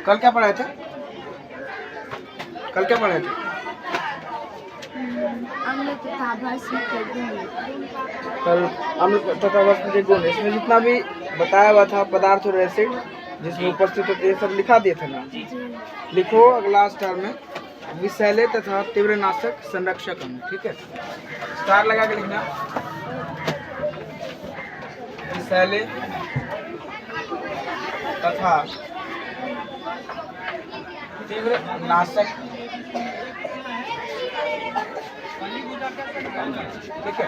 कल क्या पढ़ाए थे? कल क्या पढ़ाए थे? अम्ल तथा भस्म के गुण। कल अम्ल तथा भस्म के गुण, इसमें जितना भी बताया हुआ था पदार्थ और एसिड जिसमें उपस्थित होते ये सब लिखा दिए थे ना। लिखो अगला स्टार में विषैले तथा तीव्रनाशक संरक्षक अम्ल। ठीक है, स्टार लगा के लिखना। विषैले तथा तीव्रनाशक, ठीक है,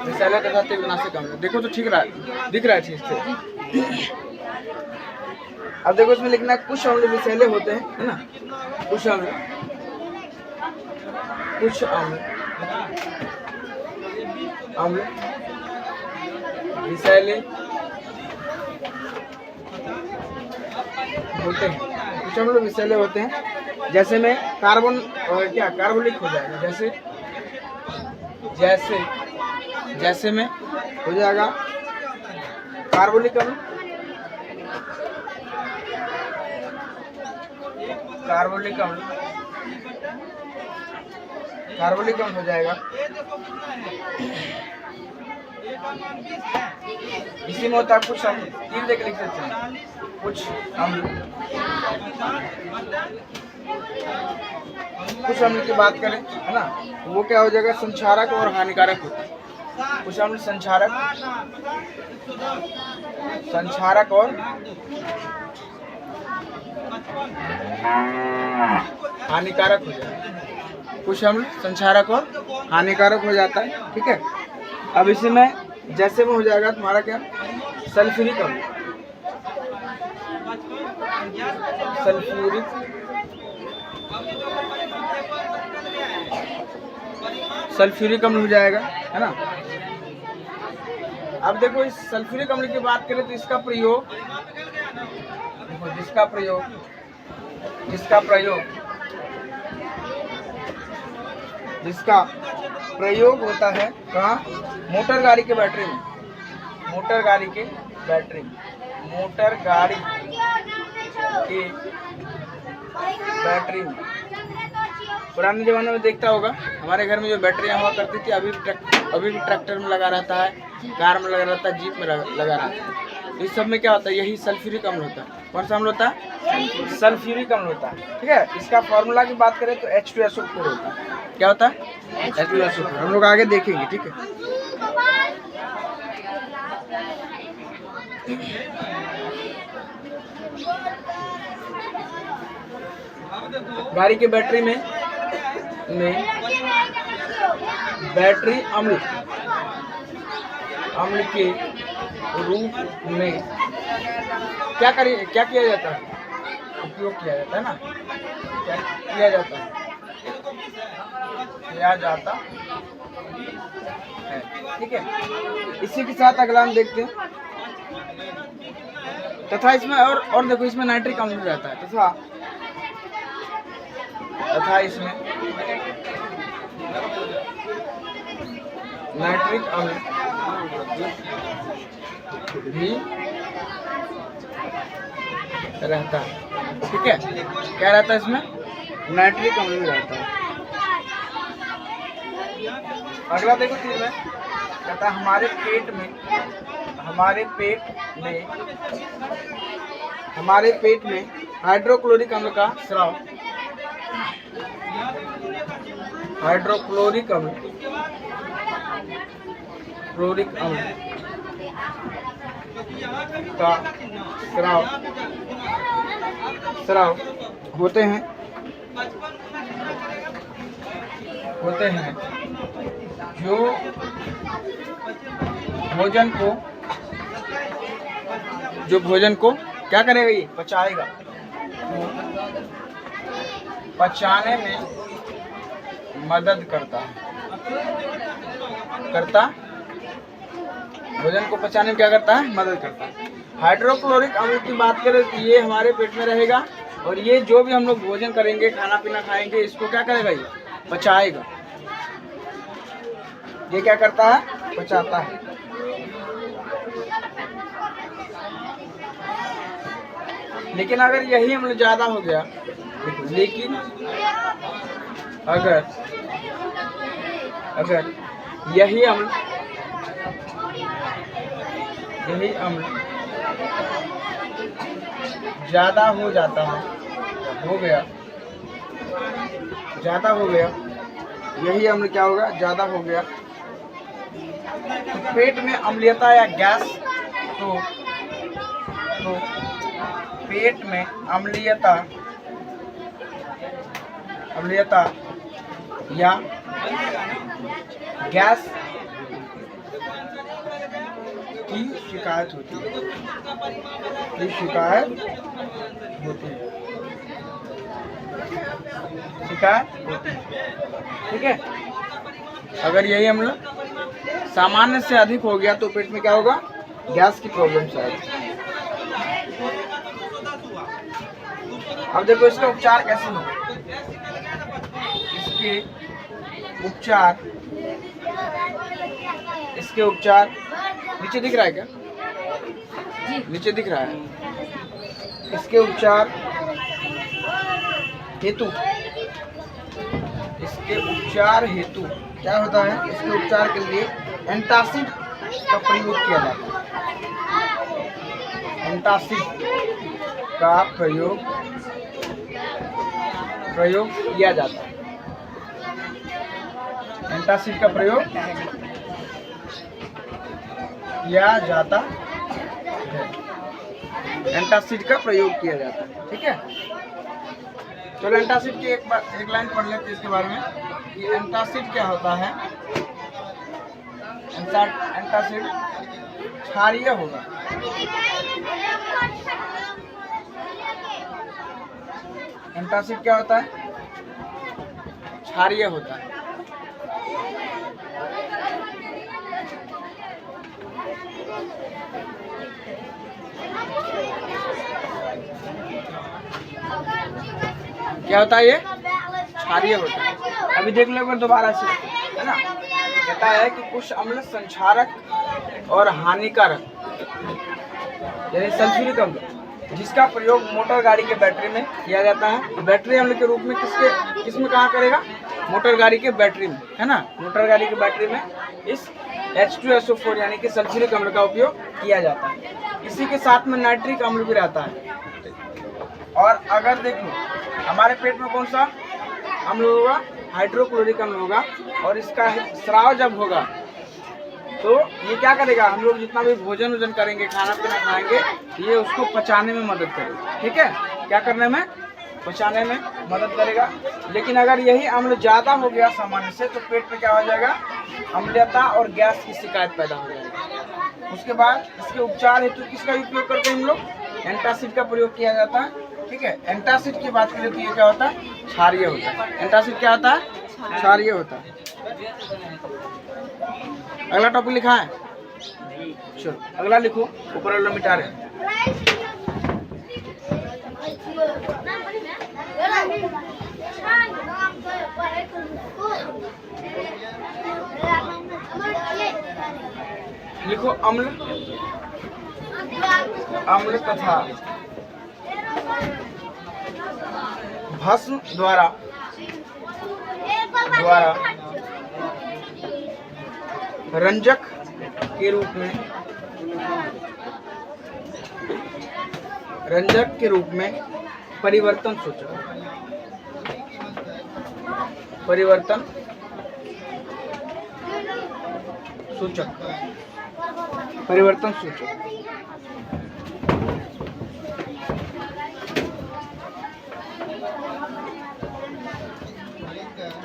विषैले तथा तीव्रनाशक अम्ल। देखो तो ठीक रहा, दिख रहा है ठीक से। अब देखो इसमें लिखना कुछ अम्ल विषैले होते हैं, है ना। कुछ अम्ल विषैले होते हैं, कुछ अम्ल विषैले होते हैं। जैसे में कार्बन और क्या कार्बोनिक हो जाएगा, जैसे में हो जाएगा कार्बोनिक अम्ल, कार्बोनिक अम्ल हो जाएगा। इसी में होता है कुछ अम्ल, तीन देख लिख सकते हैं। कुछ अम्ल की बात करें, है ना, वो क्या हो जाएगा, संक्षारक और हानिकारक होता है। कुछ अम्ल संक्षारक और हानिकारक हो जाता है। कुछ अम्ल संक्षारक और हानिकारक हो जाता है। ठीक है, अब इसी में जैसे में हो जाएगा तुम्हारा क्या, सल्फ्यूरिक अम्ल। सल्फ्यूरिक अम्ल हो जाएगा, है ना। अब देखो इस सल्फ्यूरिक अम्ल की बात करें तो इसका प्रयोग, देखो जिसका प्रयोग होता है कहाँ, मोटर गाड़ी के बैटरी में। पुराने जमाने में देखता होगा हमारे घर में जो बैटरियाँ हुआ करती थी, अभी भी ट्रैक्टर में लगा रहता है, कार में लगा रहता है, जीप में लगा रहता है। तो इस सब में क्या होता है, यही सल्फ्यूरिक अम्ल होता है। कौन सा अम्ल होता है? सल्फ्यूरिक अम्ल होता है। ठीक है, इसका फॉर्मूला की बात करें तो H2SO4 होता है। क्या होता है? H2SO4। हम लोग आगे देखेंगे। ठीक है, गाड़ी के बैटरी में बैटरी अम्ल के रूप में क्या किया जाता है, उपयोग किया जाता है ना, क्या किया जाता है। ठीक है, इसी के साथ अगला हम देखते हैं। तथा इसमें और देखो इसमें नाइट्रिक अम्ल रहता है, तथा इसमें नाइट्रिक अम्ल भी रहता है। ठीक है, क्या रहता है इसमें, नाइट्रिक अम्ल भी रहता है। अगला देखो तीन में कहता है हमारे पेट में हाइड्रोक्लोरिक अम्ल का स्राव, हाइड्रोक्लोरिक अम्ल का स्राव होते हैं जो भोजन को क्या करेगा, ये पचाएगा, पचाने में मदद करता, भोजन को पचाने में क्या करता है, मदद करता है। हाइड्रोक्लोरिक अम्ल की बात करें तो ये हमारे पेट में रहेगा और ये जो भी हम लोग भोजन करेंगे, खाना पीना खाएंगे, इसको क्या करेगा, ये पचाएगा। ये क्या करता है, पचाता है। लेकिन अगर यही अम्ल ज्यादा हो गया, लेकिन अगर यही अम्ल ज्यादा हो जाता है, ज्यादा हो गया, यही अम्ल क्या होगा, ज्यादा हो गया, तो पेट में अम्लीयता या गैस, तो पेट में अम्लीयता या गैस की शिकायत होती है, ठीक है। अगर यही अम्ल सामान्य से अधिक हो गया तो पेट में क्या होगा, गैस की प्रॉब्लम आएगी। अब देखो इसका उपचार कैसे हो, इसके उपचार नीचे दिख रहा है क्या, नीचे दिख रहा है। इसके उपचार हेतु क्या होता है, इसके उपचार के लिए एंटासिड का प्रयोग किया जाता है, एंटासिड का प्रयोग किया जाता है, एंटासिड का प्रयोग किया जाता है, एंटासिड का प्रयोग किया जाता है, ठीक है। चलो एंटासिड की एक लाइन पढ़ लेते हैं इसके बारे में कि एंटासिड क्या होता है। एंटासिड क्षारीय होगा, एंटासिड क्या होता है, क्षारीय होता है। क्या होता है, ये क्षारीय होता है। अभी देख लो एक बार दोबारा से, है ना। कहता है कि कुछ अम्ल संक्षारक और हानिकारक, यानी सल्फ्यूरिक अम्ल, जिसका प्रयोग मोटर गाड़ी के बैटरी में किया जाता है। बैटरी अम्ल के रूप में किसमें कहाँ करेगा, मोटर गाड़ी के बैटरी में, है ना। मोटर गाड़ी के बैटरी में इस H2SO4 यानी कि सल्फ्यूरिक अम्ल का उपयोग किया जाता है। इसी के साथ में नाइट्रिक अम्ल भी रहता है। और अगर देख लो हमारे पेट में कौन सा अम्ल होगा, हाइड्रोक्लोरिक अम्ल होगा, और इसका स्राव जब होगा तो ये क्या करेगा, हम लोग जितना भी भोजन करेंगे, खाना पीना खाएंगे, ये उसको पचाने में मदद करेगा, ठीक है। क्या करने में, पचाने में मदद करेगा। लेकिन अगर यही अम्ल ज़्यादा हो गया सामान्य से, तो पेट में क्या हो जाएगा, अम्लीयता और गैस की शिकायत पैदा हो जाएगी। उसके बाद इसके उपचार हेतु किसका उपयोग करते हैं हम लोग, एंटासिड का प्रयोग किया जाता है, ठीक है। एंटासिड की बात करें तो ये क्या होता है, क्षारीय होता है। एंटासिड क्या होता है, क्षारीय होता है। अगला टॉपिक लिखा है, चलो अगला लिखो, ऊपर वाला मिटा रहे हैं। लिखो अम्ल तथा भस्म द्वारा रंजक के रूप में परिवर्तन सूचक,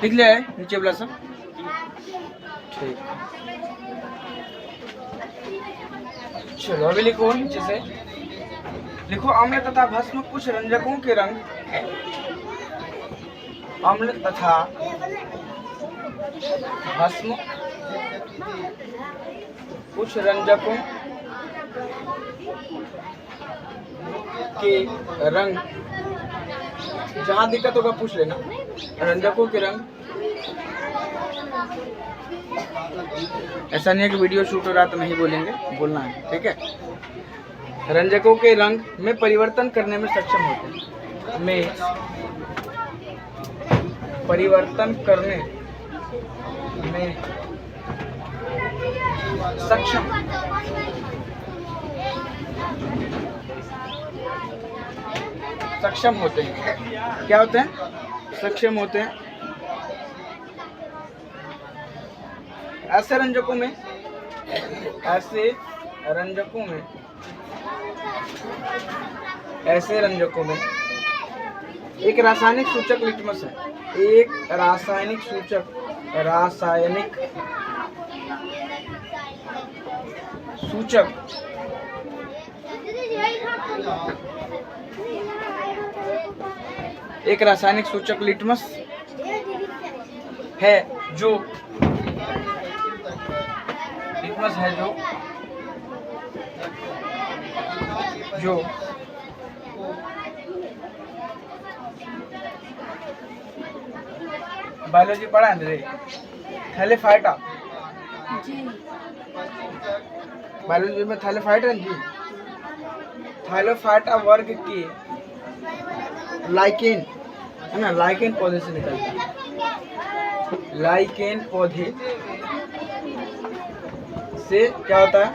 लिख लिया है नीचे वाला सब, ठीक। चलो अभी लिखो नीचे से, लिखो अम्ल तथा भस्म कुछ रंजकों के रंग, अम्ल तथा भस्म कुछ रंजकों के रंग, जहाँ दिक्कत होगा पूछ लेना, रंजकों के रंग, ऐसा नहीं है कि वीडियो शूट हो रहा तो नहीं बोलेंगे, बोलना है, ठीक है। रंजकों के रंग में परिवर्तन करने में सक्षम होते हैं। में परिवर्तन करने में सक्षम होते हैं। क्या होते हैं? सक्षम होते हैं। ऐसे रंजकों में एक रासायनिक सूचक लिटमस है। एक रासायनिक सूचक लिटमस है जो बायोलॉजी पढ़ा है थैलेफाइटा। जी। बायोलॉजी में थैलेफाइटा जी, थैलेफाइटा वर्ग की लाइकेन है ना, लाइकेन पौधे से निकलता है। लाइकेन पौधे से क्या होता है?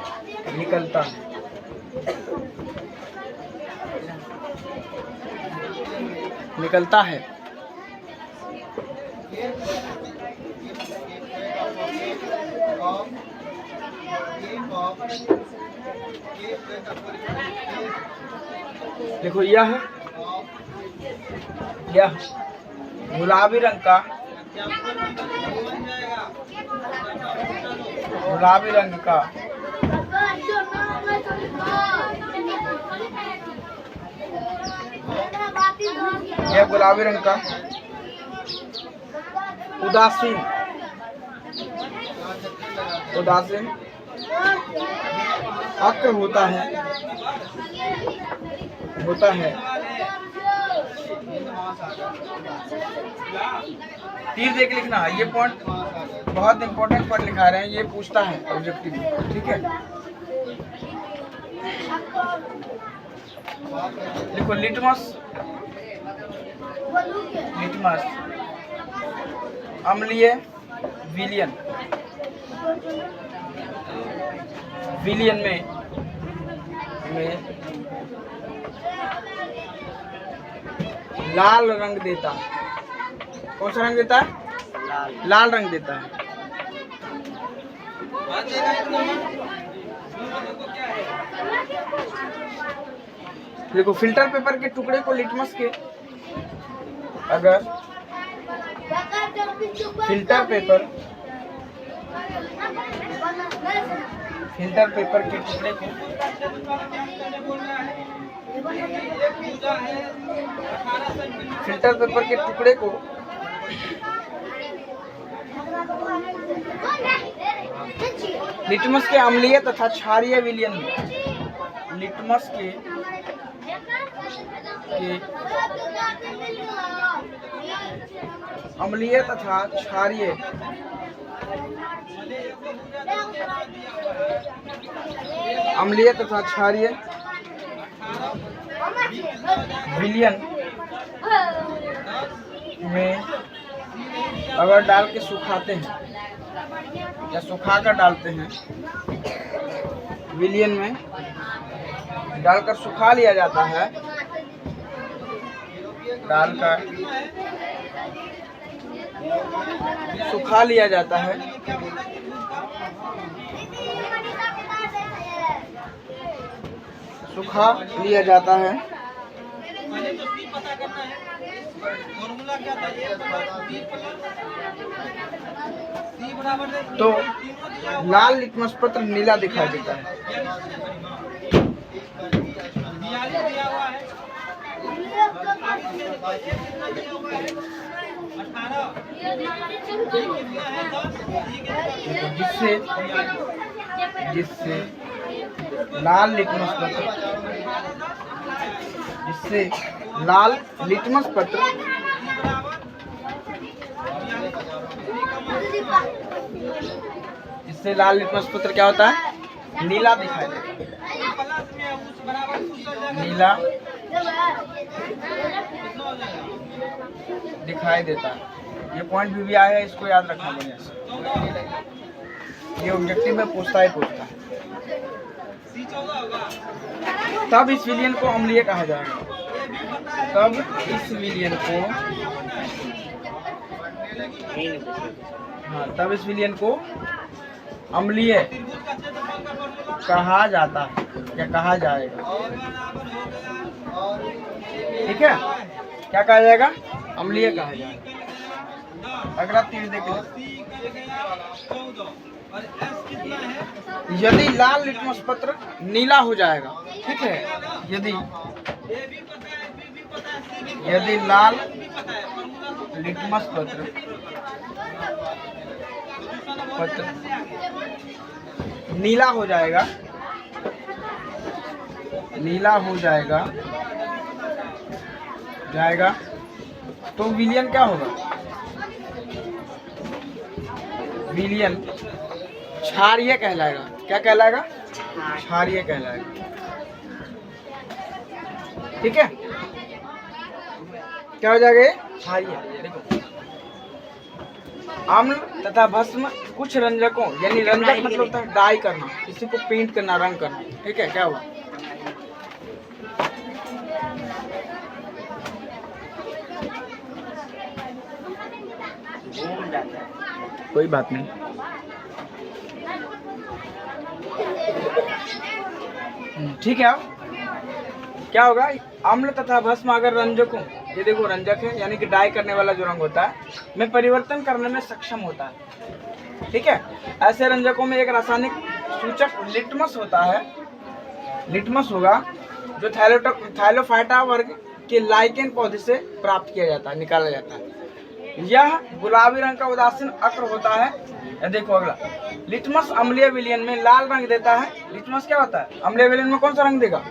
निकलता है। देखो यह गुलाबी रंग का उदासीन अक्र होता है। तीर देख लिखना, ये पॉइंट बहुत इंपॉर्टेंट पॉइंट लिखा रहे हैं, ये पूछता है ऑब्जेक्टिव में, ठीक है। देखो लिटमस अम्लीय विलयन में लाल रंग देता है। कौन सा रंग देता है? लाल रंग देता है। देखो फिल्टर पेपर के टुकड़े को लिटमस के अगर फिल्टर पेपर के टुकड़े को लिटमस के अम्लीय तथा क्षारीय विलयन में अम्लीय तथा क्षारीय विलयन में अगर डाल के सुखाते हैं या सुखा कर डालते हैं, विलयन में डालकर सुखा लिया जाता है, सुखा लिया जाता है, तो लाल लिटमस पत्र नीला दिखाई देता है। जिससे लाल लिटमस पत्र क्या होता है? नीला दिखाई देता है। नीला दिखाई देता है। ये पॉइंट भी आया है, इसको याद रखना बढ़िया से। ये ऑब्जेक्टिव में पूछता है। तब इस विलयन को अम्लीय कहा जाएगा। तब इस विलयन को तब इस विलयन को अम्लीय कहा जाता है या कहा जाएगा। ठीक है, क्या कहा जाएगा? अम्लीय कहा जाएगा। अगला तीर देख लो। यदि लाल लिटमस पत्र नीला हो जाएगा, ठीक है, यदि लाल लिटमस पत्र नीला हो जाएगा, तो विलयन क्या होगा? विलयन क्षारीय कहलाएगा। क्या कहलाएगा? क्षारीय कहलाएगा। ठीक है, क्या हो जाएगा? ये क्षारीय। देखो, अम्ल तथा भस्म कुछ रंजकों, यानी रंजक मतलब होता है डाई करना, किसी को पेंट करना, रंग करना। ठीक है, क्या हुआ? कोई बात नहीं। ठीक है, अब क्या होगा? अम्ल तथा भस्म अगर रंजकों, ये देखो रंजक है यानी कि डाई करने वाला जो रंग होता है, में परिवर्तन करने में सक्षम होता है। ठीक है, ऐसे रंजकों में एक रासायनिक सूचक लिटमस होता है। लिटमस होगा जो थैलोफाइटा वर्ग के लाइकेन पौधे से प्राप्त किया जाता है, निकाला जाता है। यह गुलाबी रंग का उदासीन अक्र होता है। देखो अगला, लिटमस अम्लीय विलयन में लाल रंग देता है। लिटमस क्या होता है? अम्लीय विलयन में कौन सा रंग देगा?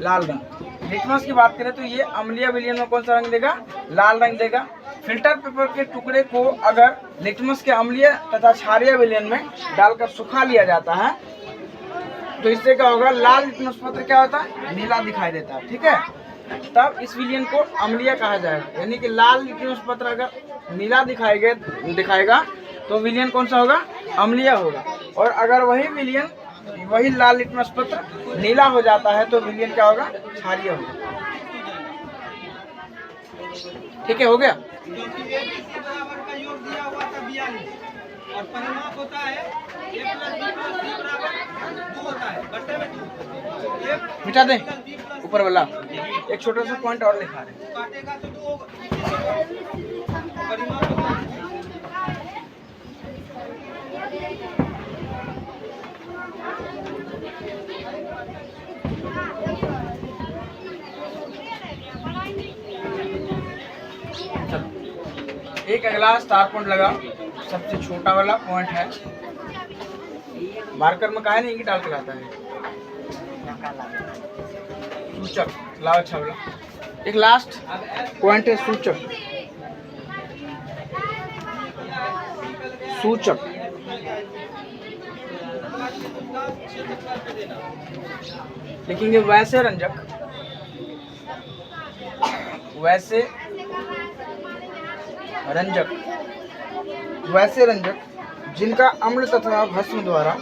लाल रंग। लिटमस की बात करें तो ये अम्लीय विलयन में कौन सा रंग देगा? लाल रंग देगा। फिल्टर पेपर के टुकड़े को अगर लिटमस के अम्लीय तथा क्षारीय विलयन में डालकर सुखा लिया जाता है तो इससे क्या होगा? लाल लिटमस पत्र क्या होता है? नीला दिखाई देता है। ठीक है, तब इस विलयन को अम्लीय कहा जाएगा। यानी कि लाल लिटमस पत्र अगर नीला दिखाएगा तो विलयन कौन सा होगा? अम्लीय होगा। और अगर वही लाल लिटमस पत्र नीला हो जाता है तो विलयन क्या होगा? क्षारीय होगा। ठीक है, हो गया। और परिमाप होता है मिटा दे ऊपर वाला, एक छोटा सा पॉइंट और लिखा रहे। एक अगला स्टार पॉइंट लगा, सबसे छोटा वाला पॉइंट है। मार्कर में काहे नहीं डाल के लाता है? सूचक लाओ। अच्छा वाला एक लास्ट पॉइंट है, सूचक। लिखेंगे वैसे रंजक जिनका अम्ल तथा भस्म द्वारा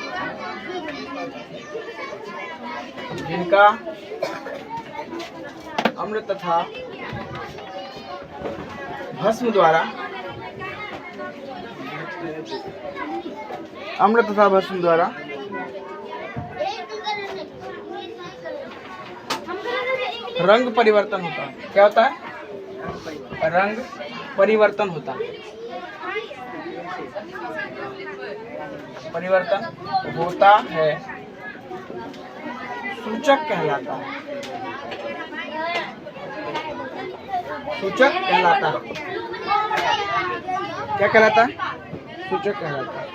रंग परिवर्तन होता है। क्या होता है? रंग परिवर्तन होता है। सूचक कहलाता है। क्या कहलाता है? सूचक कहलाता है।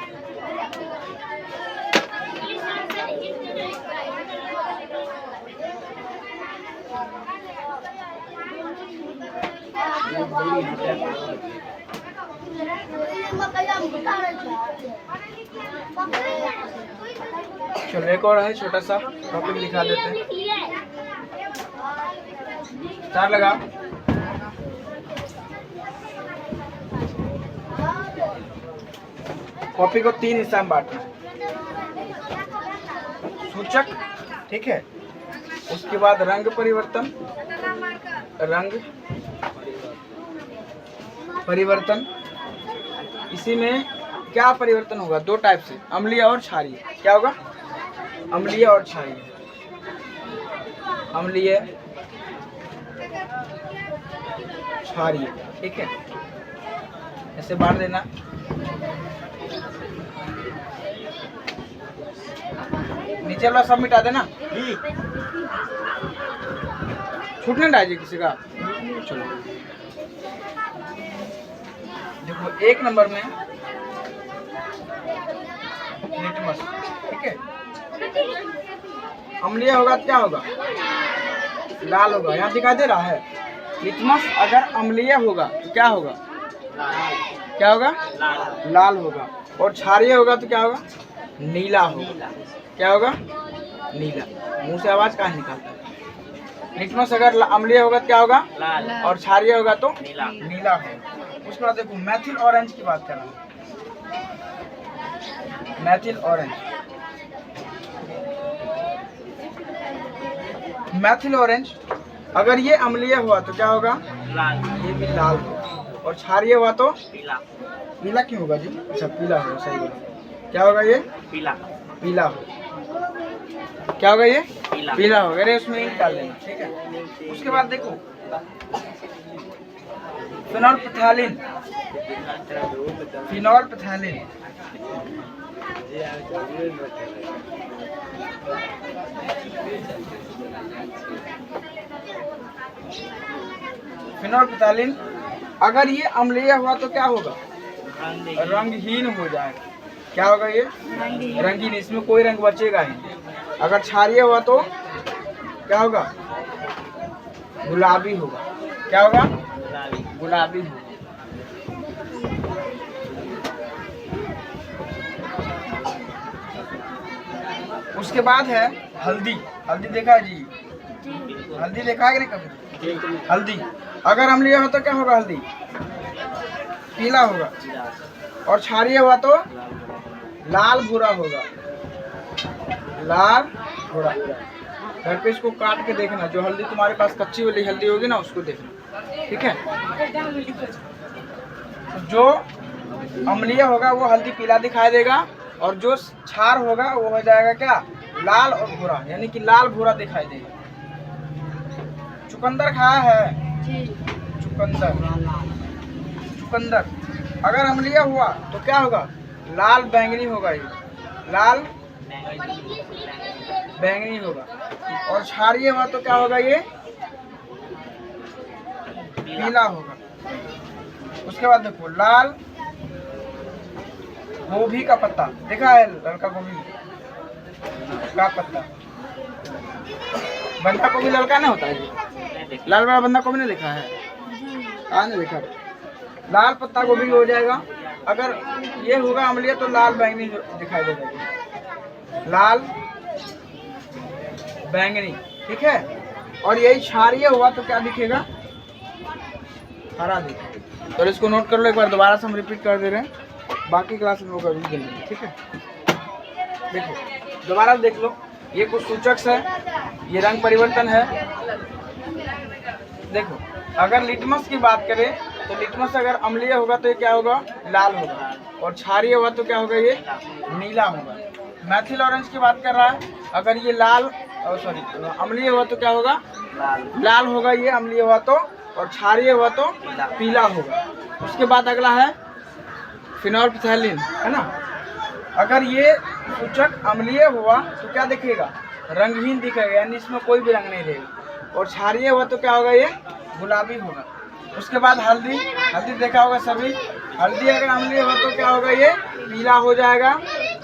चलो एक और है, छोटा सा टॉपिक दिखा देते हैं। 4 लगा। कॉपी को 3 हिस्सा में बांटना, सूचक, ठीक है। उसके बाद रंग परिवर्तन, रंग परिवर्तन। इसी में क्या परिवर्तन होगा? 2 टाइप से, अम्लीय और क्षारीय। क्या होगा? अम्लीय और क्षारीय। अम्लीय, क्षारीय, ठीक है। ऐसे बांट देना। नीचे वाला सब मिटा देना, छूटने ना जाए किसी का। चलो देखो, 1 नंबर में लिटमस, ठीक है। अम्लीय होगा तो क्या होगा? लाल होगा। यहाँ दिखाई दे रहा है लिटमस अगर अम्लीय होगा तो क्या होगा? क्या होगा? लाल होगा। और क्षारीय होगा तो क्या होगा? नीला होगा। क्या होगा? नीला। मुंह से आवाज कहाँ निकालता है? लिटमस अगर अम्लीय होगा तो क्या होगा? और क्षारीय होगा तो नीला होगा। उसके बाद देखो, मैथिल ऑरेंज की बात कर रहा हूँ। मैथिल ऑरेंज, मैथिल ऑरेंज अगर ये अम्लीय हुआ तो क्या होगा? ये भी लाल होगा। और क्षारीय हुआ तो पीला क्यों होगा जी? अच्छा, पीला होगा, सही बोला। क्या होगा ये? पीला होगा। क्या होगा ये? पीला होगा। अरे उसमें इंक डाल देना, ठीक है। उसके बाद देखो, फिनोल्फथैलीन, फिनोल्फथैलीन, फिनोल्फथैलीन अगर ये अम्लीय हुआ तो क्या होगा? रंगहीन हो जाएगा। क्या होगा ये? रंगीन। इसमें कोई रंग बचेगा ही नहीं। अगर क्षारीय हुआ तो क्या होगा? गुलाबी होगा। क्या होगा? गुलाबी होगा। उसके बाद है हल्दी। हल्दी देखा है जी? हल्दी देखा है कि नहीं कभी? हल्दी अगर अम्लीय हो तो क्या होगा? हल्दी पीला होगा। और क्षारीय हुआ तो लाल भूरा होगा। लाल भूरा। घर पे इसको काट के देखना, जो हल्दी तुम्हारे पास कच्ची वाली हल्दी होगी ना, उसको देखना, ठीक है। जो अम्लीय होगा वो हल्दी पीला दिखाई देगा, और जो क्षार होगा वो हो जाएगा क्या? लाल और भूरा, यानी कि लाल भूरा दिखाई देगा। चुकंदर खाया है? चुकंदर, चुकंदर अगर अम्लीय हुआ तो क्या होगा? लाल बैंगनी होगा। ये लाल बैंगनी होगा। और क्षारीय हुआ तो क्या होगा? ये पीला होगा। उसके बाद देखो, लाल गोभी का पत्ता देखा है? लड़का गोभी का पत्ता, बंधा गोभी लड़का नहीं होता है जी? लाल वाला बंधा गोभी नहीं देखा है? कहाँ नहीं देखा? लाल पत्ता गोभी हो जाएगा। अगर ये होगा अम्लीय तो लाल बैंगनी दिखाई देगा, लाल बैंगनी, ठीक है। और यही क्षारीय हुआ तो क्या दिखेगा? हरा दिखेगा। तो इसको नोट कर लो एक बार, दोबारा से हम रिपीट कर दे रहे हैं, बाकी क्लास में होगा भी देंगे, ठीक है। देखो दोबारा देख लो, ये कुछ सूचक है, ये रंग परिवर्तन है। देखो अगर लिटमस की बात करें तो लिटमस अगर अम्लीय होगा तो ये क्या होगा? लाल होगा। और क्षारीय होगा तो क्या होगा? ये नीला होगा। मैथिल ऑरेंज की बात कर रहा है, अगर ये लाल सॉरी अम्लीय हुआ तो क्या होगा? लाल होगा ये अम्लीय हुआ तो, और क्षारीय हुआ तो पीला होगा। उसके बाद अगला है फिनोल्फथैलीन, है ना। अगर ये सूचक अम्लीय हुआ तो क्या दिखेगा? रंगहीन दिखेगा, यानी इसमें कोई भी रंग नहीं रहेगा। और क्षारीय हुआ तो क्या होगा? ये गुलाबी होगा। उसके बाद हल्दी, हल्दी देखा होगा सभी। हल्दी अगर अम्लीय हुआ तो क्या होगा? ये पीला हो जाएगा।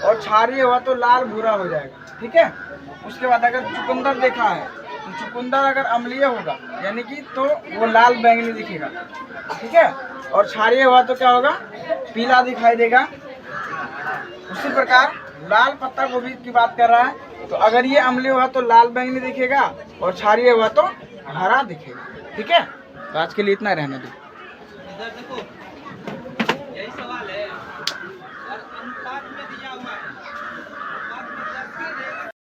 और क्षारीय हुआ तो लाल भूरा हो जाएगा, ठीक है। उसके बाद अगर चुकंदर देखा है तो चुकंदर अगर अम्लीय होगा यानी कि तो वो लाल बैंगनी दिखेगा, ठीक है। और क्षारीय हुआ तो क्या होगा? पीला दिखाई देगा। उसी प्रकार लाल पत्ता गोभी की बात कर रहा है, तो अगर ये अम्लीय हुआ तो लाल बैंगनी दिखेगा, और क्षारीय हुआ तो हरा दिखेगा। ठीक है, तो आज के लिए इतना रहने दो।